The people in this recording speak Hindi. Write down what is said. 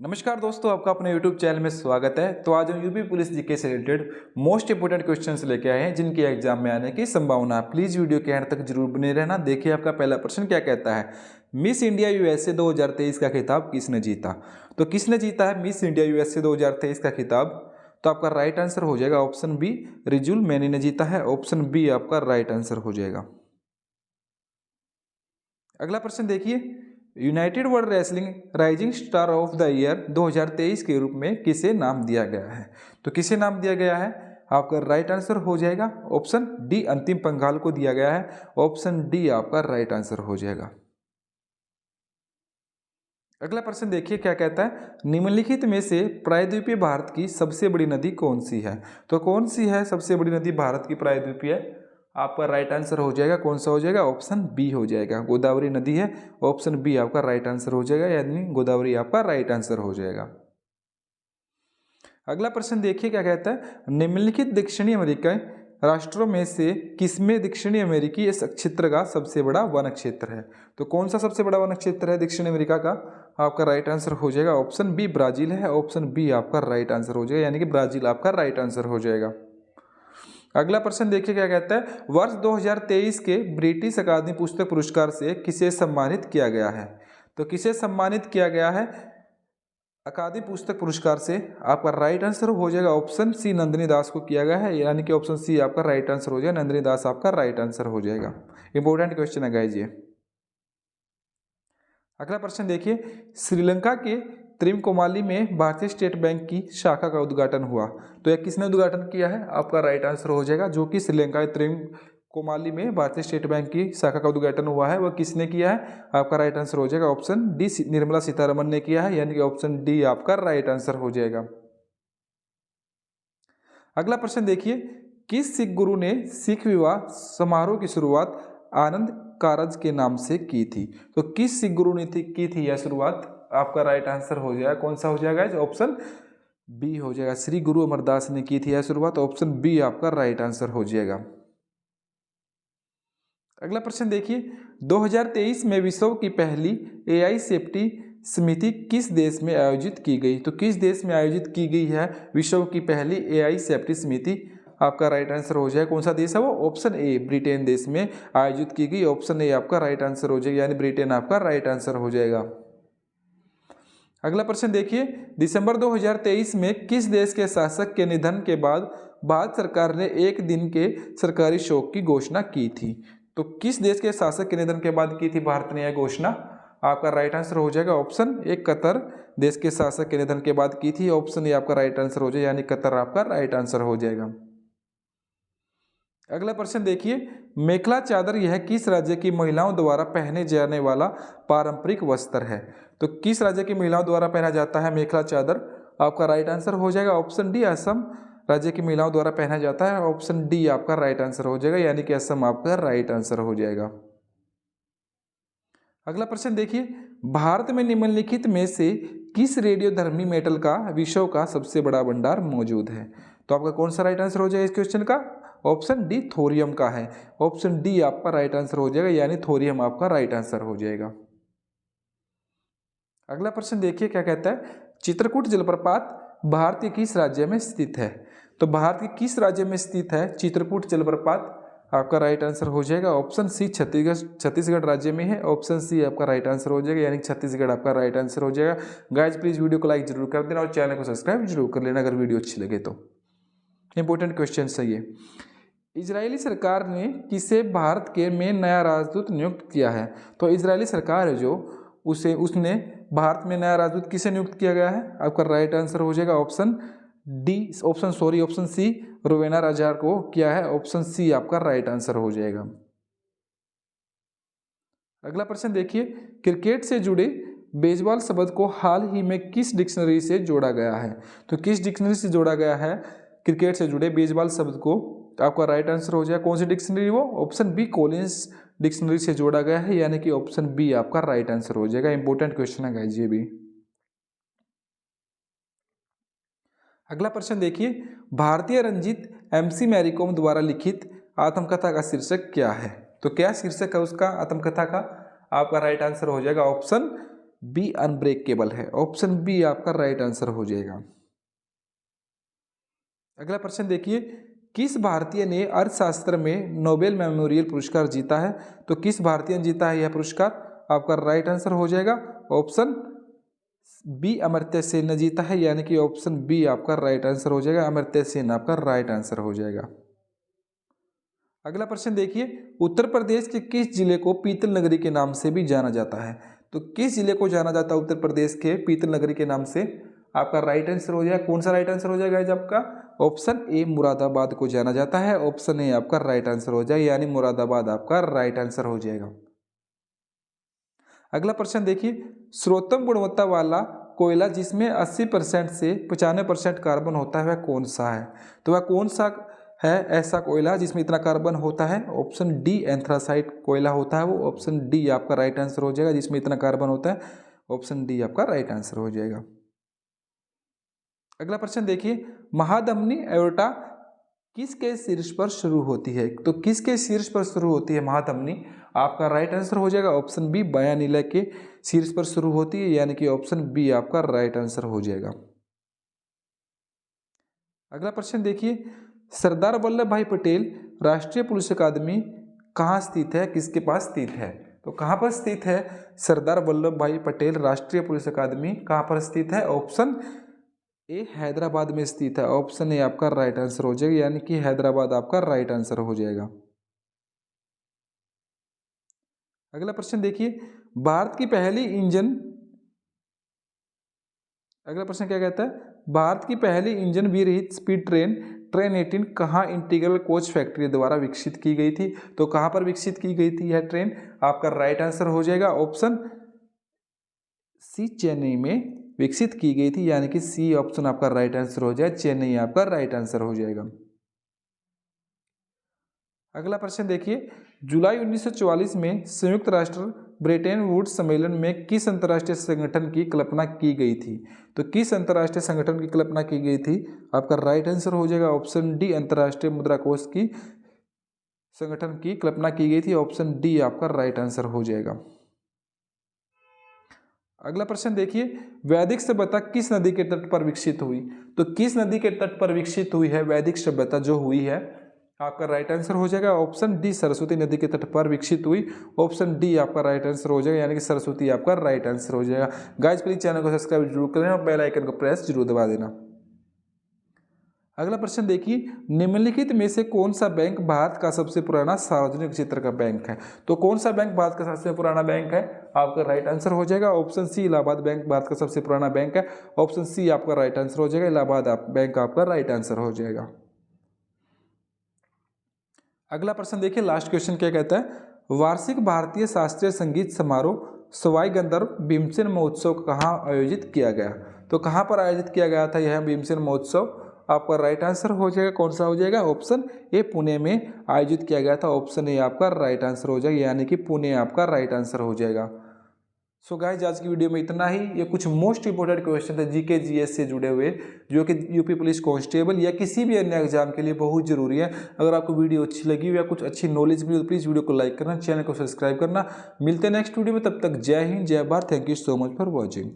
नमस्कार दोस्तों, आपका अपने YouTube चैनल में स्वागत है। तो आज हम यूपी पुलिस जीके से रिलेटेड मोस्ट इंपोर्टेंट क्वेश्चंस लेके आए हैं जिनके एग्जाम में आने की संभावना है। प्लीज वीडियो के अंत तक जरूर बने रहना। देखिए आपका पहला प्रश्न क्या कहता है। मिस इंडिया यूएसए 2023 का खिताब किसने जीता? तो किसने जीता है मिस इंडिया यूएसए 2023 का खिताब? तो आपका राइट आंसर हो जाएगा ऑप्शन बी, रिजुल मैनी ने जीता है। ऑप्शन बी आपका राइट आंसर हो जाएगा। अगला प्रश्न देखिए, United world wrestling rising star of the year 2023 के रूप में किसे नाम दिया गया है? तो किसे नाम दिया गया है? आपका राइट आंसर हो जाएगा ऑप्शन डी, अंतिम पंघाल को दिया गया है। ऑप्शन डी आपका राइट आंसर हो जाएगा। अगला प्रश्न देखिए क्या कहता है, निम्नलिखित में से प्रायद्वीपीय भारत की सबसे बड़ी नदी कौन सी है? तो कौन सी है सबसे बड़ी नदी भारत की प्रायद्वीपीय? आपका राइट आंसर हो जाएगा, कौन सा हो जाएगा? ऑप्शन बी हो जाएगा, गोदावरी नदी है। ऑप्शन बी आपका राइट आंसर हो जाएगा, यानी गोदावरी आपका राइट आंसर हो जाएगा। अगला प्रश्न देखिए क्या कहता है, निम्नलिखित दक्षिणी अमेरिका राष्ट्रों में से किसमें दक्षिणी अमेरिकी इस क्षेत्र का सबसे बड़ा वन क्षेत्र है? तो कौन सा सबसे बड़ा वन क्षेत्र है दक्षिण अमेरिका का? आपका राइट आंसर हो जाएगा ऑप्शन बी, ब्राजील है। ऑप्शन बी आपका राइट आंसर हो जाएगा, यानी कि ब्राजील आपका राइट आंसर हो जाएगा। अगला प्रश्न देखिए क्या कहता है, वर्ष 2023 के ब्रिटिश अकादमी पुस्तक पुरस्कार से किसे सम्मानित किया गया है? तो किसे सम्मानित किया गया है अकादमी पुस्तक पुरस्कार से? आपका राइट आंसर हो जाएगा ऑप्शन सी, नंदिनी दास को किया गया है, यानी कि ऑप्शन सी आपका राइट आंसर हो जाएगा। नंदिनी दास आपका राइट आंसर हो जाएगा। इंपॉर्टेंट क्वेश्चन है गाइज ये। अगला प्रश्न देखिए, श्रीलंका के त्रिकोमाली में भारतीय स्टेट बैंक की शाखा का उद्घाटन हुआ, तो यह किसने उद्घाटन किया है? आपका राइट आंसर हो जाएगा, जो कि श्रीलंका के त्रिकोमाली में भारतीय स्टेट बैंक की शाखा का उद्घाटन हुआ है वह किसने किया है? आपका राइट आंसर हो जाएगा ऑप्शन डी, निर्मला सीतारमन ने किया है, यानी कि ऑप्शन डी आपका राइट आंसर हो जाएगा। अगला प्रश्न देखिए, किस सिख गुरु ने सिख विवाह समारोह की शुरुआत आनंद कारज के नाम से की थी? तो किस सिख गुरु ने की थी यह शुरुआत? आपका राइट आंसर हो जाएगा, कौन सा हो जाएगा? ऑप्शन बी हो जाएगा, श्री गुरु अमरदास ने की थी यह शुरुआत। ऑप्शन बी आपका राइट आंसर हो जाएगा। अगला प्रश्न देखिए, 2023 में विश्व की पहली एआई सेफ्टी समिति किस देश में आयोजित की गई? तो किस देश में आयोजित की गई है विश्व की पहली एआई सेफ्टी समिति? आपका राइट आंसर हो जाएगा, कौन सा देश है वो? ऑप्शन ए, ब्रिटेन देश में आयोजित की गई। ऑप्शन ए आपका राइट आंसर हो जाएगा, यानी ब्रिटेन आपका राइट आंसर हो जाएगा। अगला प्रश्न देखिए, दिसंबर 2023 में किस देश के शासक के निधन के बाद भारत सरकार ने एक दिन के सरकारी शोक की घोषणा की थी? तो किस देश के शासक के निधन के बाद की थी भारत ने यह घोषणा? आपका राइट आंसर हो जाएगा ऑप्शन ए, कतर देश के शासक के निधन के बाद की थी। ऑप्शन ए आपका राइट आंसर हो जाएगा, यानी कतर आपका राइट आंसर हो जाएगा। अगला प्रश्न देखिए, मेखला चादर यह किस राज्य की महिलाओं द्वारा पहने जाने वाला पारंपरिक वस्त्र है? तो किस राज्य की महिलाओं द्वारा पहना जाता है मेखला चादर? आपका राइट आंसर हो जाएगा ऑप्शन डी, असम राज्य की महिलाओं द्वारा पहना जाता है। ऑप्शन डी आपका राइट आंसर हो जाएगा, यानी कि असम आपका राइट आंसर हो जाएगा। अगला प्रश्न देखिए, भारत में निम्नलिखित में से किस रेडियोधर्मी मेटल का विश्व का सबसे बड़ा भंडार मौजूद है? तो आपका कौन सा राइट आंसर हो जाएगा इस क्वेश्चन का? ऑप्शन डी, थोरियम का है। ऑप्शन डी आपका राइट आंसर हो जाएगा, यानी थोरियम आपका राइट आंसर हो जाएगा। अगला प्रश्न देखिए क्या कहता है, चित्रकूट जलप्रपात भारत के किस राज्य में स्थित है? तो भारत के किस राज्य में स्थित है चित्रकूट जलप्रपात? आपका राइट आंसर हो जाएगा ऑप्शन सी, छत्तीसगढ़ राज्य में है। ऑप्शन सी आपका राइट आंसर हो जाएगा, यानी छत्तीसगढ़ आपका राइट आंसर हो जाएगा। गाइज प्लीज वीडियो को लाइक जरूर कर देना और चैनल को सब्सक्राइब जरूर कर लेना अगर वीडियो अच्छी लगे तो। इंपॉर्टेंट क्वेश्चन है ये। इजरायली सरकार ने किसे भारत के में नया राजदूत नियुक्त किया है? तो इजरायली सरकार है जो उसने भारत में नया राजदूत किसे नियुक्त किया गया है? आपका राइट आंसर हो जाएगा ऑप्शन सी, रोवेना राजार को किया है। ऑप्शन सी आपका राइट आंसर हो जाएगा। अगला प्रश्न देखिए, क्रिकेट से जुड़े बेसबॉल शब्द को हाल ही में किस डिक्शनरी से जोड़ा गया है? तो किस डिक्शनरी से जोड़ा गया है क्रिकेट से जुड़े बेसबॉल शब्द को? आपका राइट आंसर हो जाएगा, कौन सी डिक्शनरी वो? ऑप्शन बी, कॉलिंस डिक्शनरी से जोड़ा गया है, यानी कि ऑप्शन बी आपका राइट आंसर हो जाएगा। इंपॉर्टेंट क्वेश्चन है गाइस ये भी। अगला प्रश्न देखिए, भारतीय रंजीत एमसी मैरीकॉम द्वारा लिखित आत्मकथा का शीर्षक क्या है? तो क्या शीर्षक है उसका आत्मकथा का? आपका राइट आंसर हो जाएगा ऑप्शन बी अनब्रेकेबल है। ऑप्शन बी आपका राइट आंसर हो जाएगा। अगला प्रश्न देखिए, किस भारतीय ने अर्थशास्त्र में नोबेल मेमोरियल पुरस्कार जीता है? तो किस भारतीय ने जीता है यह पुरस्कार? आपका राइट आंसर हो जाएगा ऑप्शन बी अमर्त्य सेन ने जीता है, यानी कि ऑप्शन बी आपका राइट आंसर हो जाएगा। अमर्त्य सेन आपका राइट आंसर हो जाएगा। अगला प्रश्न देखिए, उत्तर प्रदेश के किस जिले को पीतल नगरी के नाम से भी जाना जाता है? तो किस जिले को जाना जाता है उत्तर प्रदेश के पीतल नगरी के नाम से? आपका राइट आंसर हो जाएगा। कौन सा राइट आंसर हो जाएगा आपका? ऑप्शन ए मुरादाबाद को जाना जाता है। ऑप्शन ए आपका राइट आंसर हो जाएगा, यानी मुरादाबाद आपका राइट आंसर हो जाएगा। अगला प्रश्न देखिए, सर्वोत्तम गुणवत्ता वाला कोयला जिसमें 80% से 95% कार्बन होता है वह कौन सा है? तो वह कौन सा है ऐसा कोयला जिसमें इतना कार्बन होता है? ऑप्शन डी एंथ्रासाइट कोयला होता है वो। ऑप्शन डी आपका राइट आंसर हो जाएगा, जिसमें इतना कार्बन होता है। ऑप्शन डी आपका राइट आंसर हो जाएगा। अगला प्रश्न देखिए, महाधमनी एओर्टा किसके शीर्ष पर शुरू होती है? तो किसके शीर्ष पर शुरू होती है महाधमनी? आपका राइट आंसर हो जाएगा ऑप्शन बी बयानीला के शीर्ष पर शुरू होती है, यानी कि ऑप्शन बी आपका राइट आंसर हो जाएगा। अगला प्रश्न देखिए, सरदार वल्लभ भाई पटेल राष्ट्रीय पुलिस अकादमी कहाँ स्थित है? किसके पास स्थित है? तो कहाँ पर स्थित है सरदार वल्लभ भाई पटेल राष्ट्रीय पुलिस अकादमी? कहाँ पर स्थित है? ऑप्शन ए हैदराबाद में स्थित है। ऑप्शन ए आपका राइट आंसर हो जाएगा, यानी कि हैदराबाद आपका राइट आंसर हो जाएगा। अगला प्रश्न देखिए, भारत की पहली इंजन, अगला प्रश्न क्या कहता है? भारत की पहली इंजन विरहित स्पीड ट्रेन ट्रेन 18 कहाँ इंटीग्रल कोच फैक्ट्री द्वारा विकसित की गई थी? तो कहाँ पर विकसित की गई थी यह ट्रेन? आपका राइट आंसर हो जाएगा ऑप्शन सी चेन्नई में विकसित की गई थी, यानी कि सी ऑप्शन आपका राइट आंसर हो जाएगा। चेन्नई आपका राइट आंसर हो जाएगा। अगला प्रश्न देखिए, जुलाई 1944 में संयुक्त राष्ट्र ब्रेटन वुड्स सम्मेलन में किस अंतर्राष्ट्रीय संगठन की कल्पना की गई थी? तो किस अंतर्राष्ट्रीय संगठन की कल्पना की गई थी? आपका राइट आंसर हो जाएगा ऑप्शन डी अंतर्राष्ट्रीय मुद्रा कोष की संगठन की कल्पना की गई थी। ऑप्शन डी आपका राइट आंसर हो जाएगा। अगला प्रश्न देखिए, वैदिक सभ्यता किस नदी के तट पर विकसित हुई? तो किस नदी के तट पर विकसित हुई है वैदिक सभ्यता जो हुई है? आपका राइट आंसर हो जाएगा ऑप्शन डी सरस्वती नदी के तट पर विकसित हुई। ऑप्शन डी आपका राइट आंसर हो जाएगा, यानी कि सरस्वती आपका राइट आंसर हो जाएगा। गाइस प्लीज चैनल को सब्सक्राइब जरूर करें और बेल आइकन को प्रेस जरूर दबा देना। अगला प्रश्न देखिए, निम्नलिखित में से कौन सा बैंक भारत का सबसे पुराना सार्वजनिक क्षेत्र का बैंक है? तो कौन सा बैंक भारत का सबसे पुराना बैंक है? आपका राइट आंसर हो जाएगा option C Allahabad Bank Bharat का सबसे पुराना बैंक है। ऑप्शन सी आपका राइट आंसर हो जाएगा, इलाहाबाद बैंक आपका राइट आंसर हो जाएगा। अगला प्रश्न देखिए, लास्ट क्वेश्चन क्या कहता है? वार्षिक भारतीय शास्त्रीय संगीत समारोह सवाई गंधर्व भीमसेन महोत्सव कहाँ आयोजित किया गया? तो कहाँ पर आयोजित किया गया था यह भीमसेन महोत्सव? आपका राइट आंसर हो जाएगा, कौन सा हो जाएगा? ऑप्शन ए पुणे में आयोजित किया गया था। ऑप्शन ए आपका राइट आंसर हो जाएगा, यानी कि पुणे आपका राइट आंसर हो जाएगा। सो गाइस आज की वीडियो में इतना ही। ये कुछ मोस्ट इंपोर्टेंट क्वेश्चन थे जीके जीएस से जुड़े हुए, जो कि यूपी पुलिस कांस्टेबल या किसी भी अन्य एग्जाम के लिए बहुत जरूरी है। अगर आपको वीडियो अच्छी लगी हो या कुछ अच्छी नॉलेज मिली तो प्लीज़ वीडियो को लाइक करना, चैनल को सब्सक्राइब करना। मिलते हैं नेक्स्ट वीडियो में, तब तक जय हिंद जय Bharat. Thank you so much for watching.